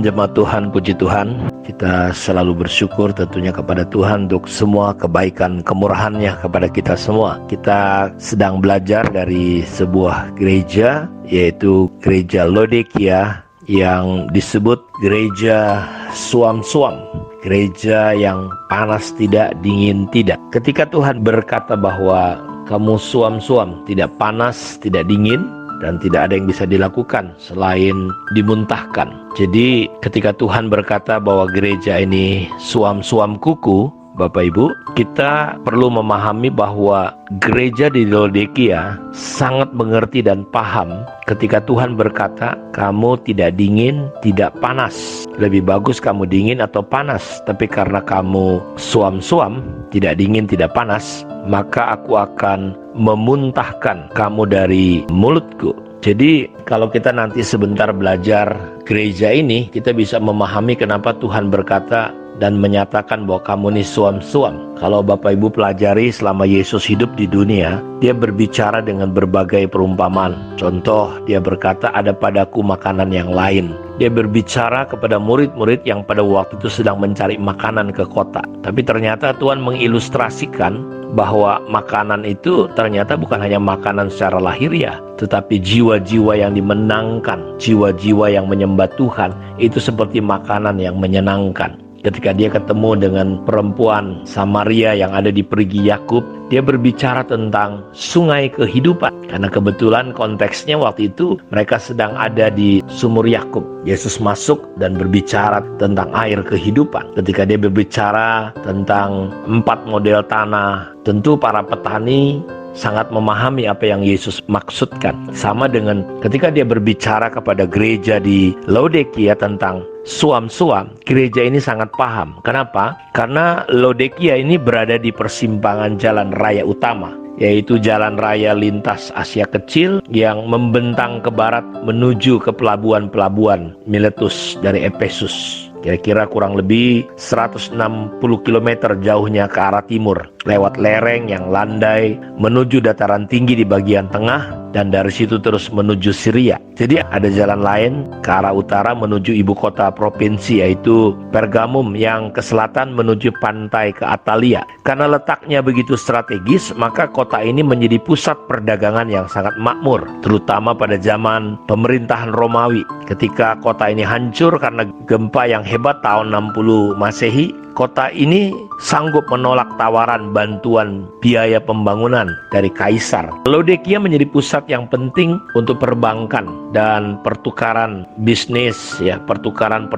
Shalom jemaat Tuhan, puji Tuhan. Kita selalu bersyukur tentunya kepada Tuhan untuk semua kebaikan kemurahan-Nya kepada kita semua. Kita sedang belajar dari sebuah gereja, yaitu gereja Laodikia, yang disebut gereja suam-suam, gereja yang panas tidak, dingin tidak. Ketika Tuhan berkata bahwa kamu suam-suam, tidak panas, tidak dingin, dan tidak ada yang bisa dilakukan selain dimuntahkan. Jadi ketika Tuhan berkata bahwa gereja ini suam-suam kuku, Bapak Ibu, kita perlu memahami bahwa gereja di Laodikia sangat mengerti dan paham ketika Tuhan berkata, kamu tidak dingin, tidak panas. Lebih bagus kamu dingin atau panas, tapi karena kamu suam-suam, tidak dingin, tidak panas, maka aku akan memuntahkan kamu dari mulutku. Jadi kalau kita nanti sebentar belajar gereja ini, kita bisa memahami kenapa Tuhan berkata dan menyatakan bahwa kamu ini suam-suam. Kalau Bapak Ibu pelajari selama Yesus hidup di dunia, dia berbicara dengan berbagai perumpamaan. Contoh, dia berkata, ada padaku makanan yang lain. Dia berbicara kepada murid-murid yang pada waktu itu sedang mencari makanan ke kota. Tapi ternyata Tuhan mengilustrasikan bahwa makanan itu ternyata bukan hanya makanan secara lahiriah, tetapi jiwa-jiwa yang dimenangkan, jiwa-jiwa yang menyembah Tuhan, itu seperti makanan yang menyenangkan. Ketika dia ketemu dengan perempuan Samaria yang ada di Perigi Yakub, dia berbicara tentang sungai kehidupan. Karena kebetulan konteksnya waktu itu mereka sedang ada di sumur Yakub. Yesus masuk dan berbicara tentang air kehidupan. Ketika dia berbicara tentang 4 model tanah, tentu para petani sangat memahami apa yang Yesus maksudkan. Sama dengan ketika dia berbicara kepada gereja di Laodikia tentang suam-suam, gereja ini sangat paham. Kenapa? Karena Laodikia ini berada di persimpangan jalan raya utama, yaitu jalan raya lintas Asia Kecil yang membentang ke barat menuju ke pelabuhan-pelabuhan Miletus dari Efesus. Kira-kira kurang lebih 160 km jauhnya ke arah timur, lewat lereng yang landai menuju dataran tinggi di bagian tengah, dan dari situ terus menuju Syria. Jadi ada jalan lain ke arah utara menuju ibu kota provinsi, yaitu Pergamum, yang ke selatan menuju pantai ke Atalia. Karena letaknya begitu strategis, maka kota ini menjadi pusat perdagangan yang sangat makmur, terutama pada zaman pemerintahan Romawi. Ketika kota ini hancur karena gempa yang hebat tahun 60 Masehi, kota ini sanggup menolak tawaran bantuan biaya pembangunan dari Kaisar. Laodikia menjadi pusat yang penting untuk perbankan dan pertukaran bisnis, ya, pertukaran,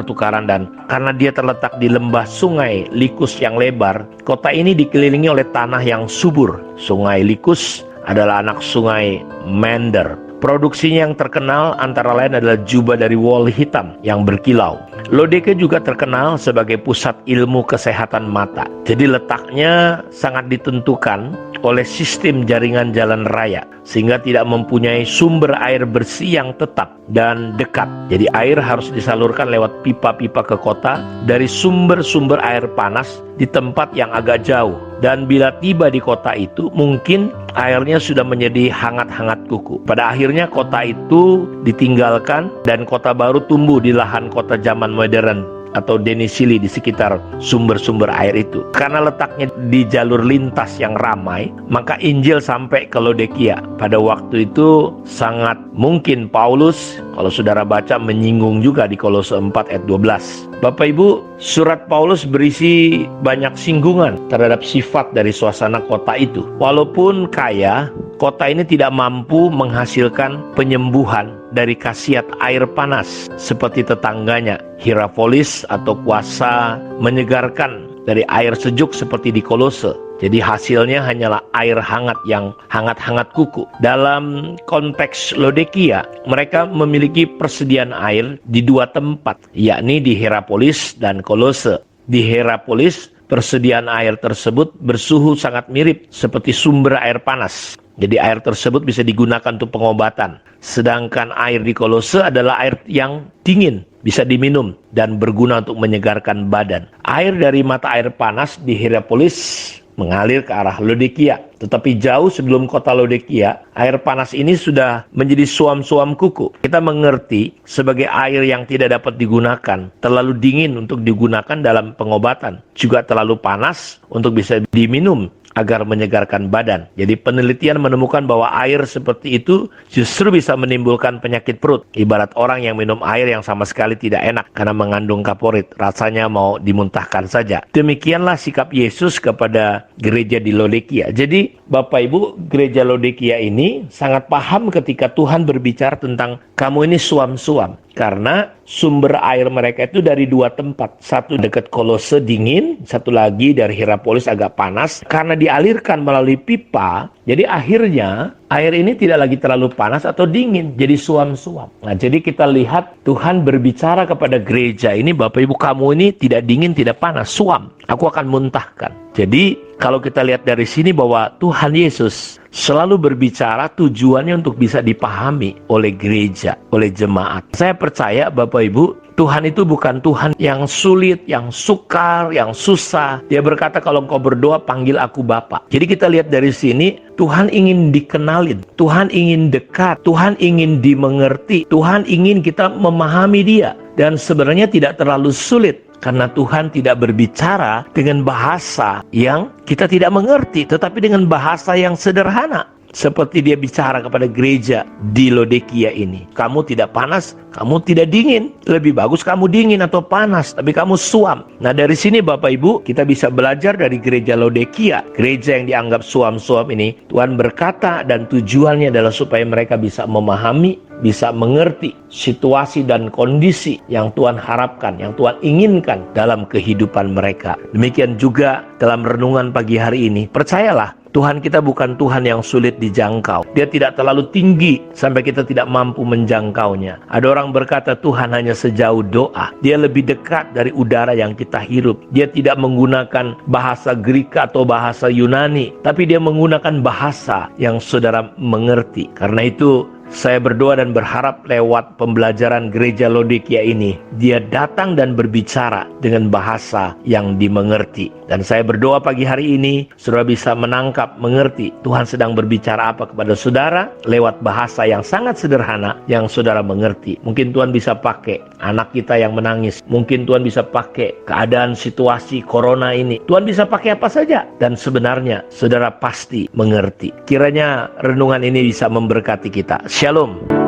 dan karena dia terletak di lembah sungai Likus yang lebar, kota ini dikelilingi oleh tanah yang subur. Sungai Likus adalah anak sungai Mender. Produksinya yang terkenal antara lain adalah jubah dari wol hitam yang berkilau. Laodikia juga terkenal sebagai pusat ilmu kesehatan mata. Jadi letaknya sangat ditentukan oleh sistem jaringan jalan raya, sehingga tidak mempunyai sumber air bersih yang tetap dan dekat. Jadi air harus disalurkan lewat pipa-pipa ke kota dari sumber-sumber air panas di tempat yang agak jauh. Dan bila tiba di kota itu, mungkin airnya sudah menjadi hangat-hangat kuku. Pada akhirnya kota itu ditinggalkan dan kota baru tumbuh di lahan kota zaman modern atau Denisili di sekitar sumber-sumber air itu. Karena letaknya di jalur lintas yang ramai, maka Injil sampai ke Laodikia. Pada waktu itu sangat mungkin Paulus, kalau saudara baca, menyinggung juga di Kolose 4 ayat 12. Bapak Ibu, surat Paulus berisi banyak singgungan terhadap sifat dari suasana kota itu. Walaupun kaya, kota ini tidak mampu menghasilkan penyembuhan dari khasiat air panas seperti tetangganya Hierapolis, atau kuasa menyegarkan dari air sejuk seperti di Kolose. Jadi hasilnya hanyalah air hangat yang hangat-hangat kuku. Dalam konteks Laodikia, mereka memiliki persediaan air di 2 tempat, yakni di Hierapolis dan Kolose. Di Hierapolis, persediaan air tersebut bersuhu sangat mirip seperti sumber air panas. Jadi air tersebut bisa digunakan untuk pengobatan. Sedangkan air di Kolose adalah air yang dingin, bisa diminum dan berguna untuk menyegarkan badan. Air dari mata air panas di Hierapolis mengalir ke arah Laodikia. Tetapi jauh sebelum kota Laodikia, air panas ini sudah menjadi suam-suam kuku. Kita mengerti sebagai air yang tidak dapat digunakan, terlalu dingin untuk digunakan dalam pengobatan, juga terlalu panas untuk bisa diminum agar menyegarkan badan. Jadi penelitian menemukan bahwa air seperti itu justru bisa menimbulkan penyakit perut. Ibarat orang yang minum air yang sama sekali tidak enak karena mengandung kaporit, rasanya mau dimuntahkan saja. Demikianlah sikap Yesus kepada gereja di Laodikia. Jadi Bapak Ibu, gereja Laodikia ini sangat paham ketika Tuhan berbicara tentang kamu ini suam-suam. Karena sumber air mereka itu dari dua tempat. Satu dekat Kolose dingin, satu lagi dari Hierapolis agak panas. Karena dialirkan melalui pipa, jadi akhirnya air ini tidak lagi terlalu panas atau dingin, jadi suam-suam. Nah, jadi kita lihat Tuhan berbicara kepada gereja ini, Bapak Ibu, kamu ini tidak dingin, tidak panas, suam. Aku akan muntahkan. Jadi kalau kita lihat dari sini bahwa Tuhan Yesus selalu berbicara tujuannya untuk bisa dipahami oleh gereja, oleh jemaat. Saya percaya Bapak Ibu, Tuhan itu bukan Tuhan yang sulit, yang sukar, yang susah. Dia berkata kalau engkau berdoa panggil aku Bapa. Jadi kita lihat dari sini Tuhan ingin dikenalin, Tuhan ingin dekat, Tuhan ingin dimengerti, Tuhan ingin kita memahami Dia. Dan sebenarnya tidak terlalu sulit. Karena Tuhan tidak berbicara dengan bahasa yang kita tidak mengerti, tetapi dengan bahasa yang sederhana. Seperti dia bicara kepada gereja di Laodikia ini. Kamu tidak panas, kamu tidak dingin. Lebih bagus kamu dingin atau panas, tapi kamu suam. Nah dari sini Bapak Ibu, kita bisa belajar dari gereja Laodikia. Gereja yang dianggap suam-suam ini, Tuhan berkata dan tujuannya adalah supaya mereka bisa memahami, bisa mengerti situasi dan kondisi yang Tuhan harapkan, yang Tuhan inginkan dalam kehidupan mereka. Demikian juga dalam renungan pagi hari ini, percayalah, Tuhan kita bukan Tuhan yang sulit dijangkau. Dia tidak terlalu tinggi sampai kita tidak mampu menjangkaunya. Ada orang berkata Tuhan hanya sejauh doa. Dia lebih dekat dari udara yang kita hirup. Dia tidak menggunakan bahasa Greek atau bahasa Yunani, tapi dia menggunakan bahasa yang saudara mengerti. Karena itu saya berdoa dan berharap lewat pembelajaran gereja Laodikia ini, dia datang dan berbicara dengan bahasa yang dimengerti. Dan saya berdoa pagi hari ini, saudara bisa menangkap, mengerti Tuhan sedang berbicara apa kepada saudara lewat bahasa yang sangat sederhana yang saudara mengerti. Mungkin Tuhan bisa pakai anak kita yang menangis. Mungkin Tuhan bisa pakai keadaan situasi corona ini. Tuhan bisa pakai apa saja. Dan sebenarnya saudara pasti mengerti. Kiranya renungan ini bisa memberkati kita. Shalom.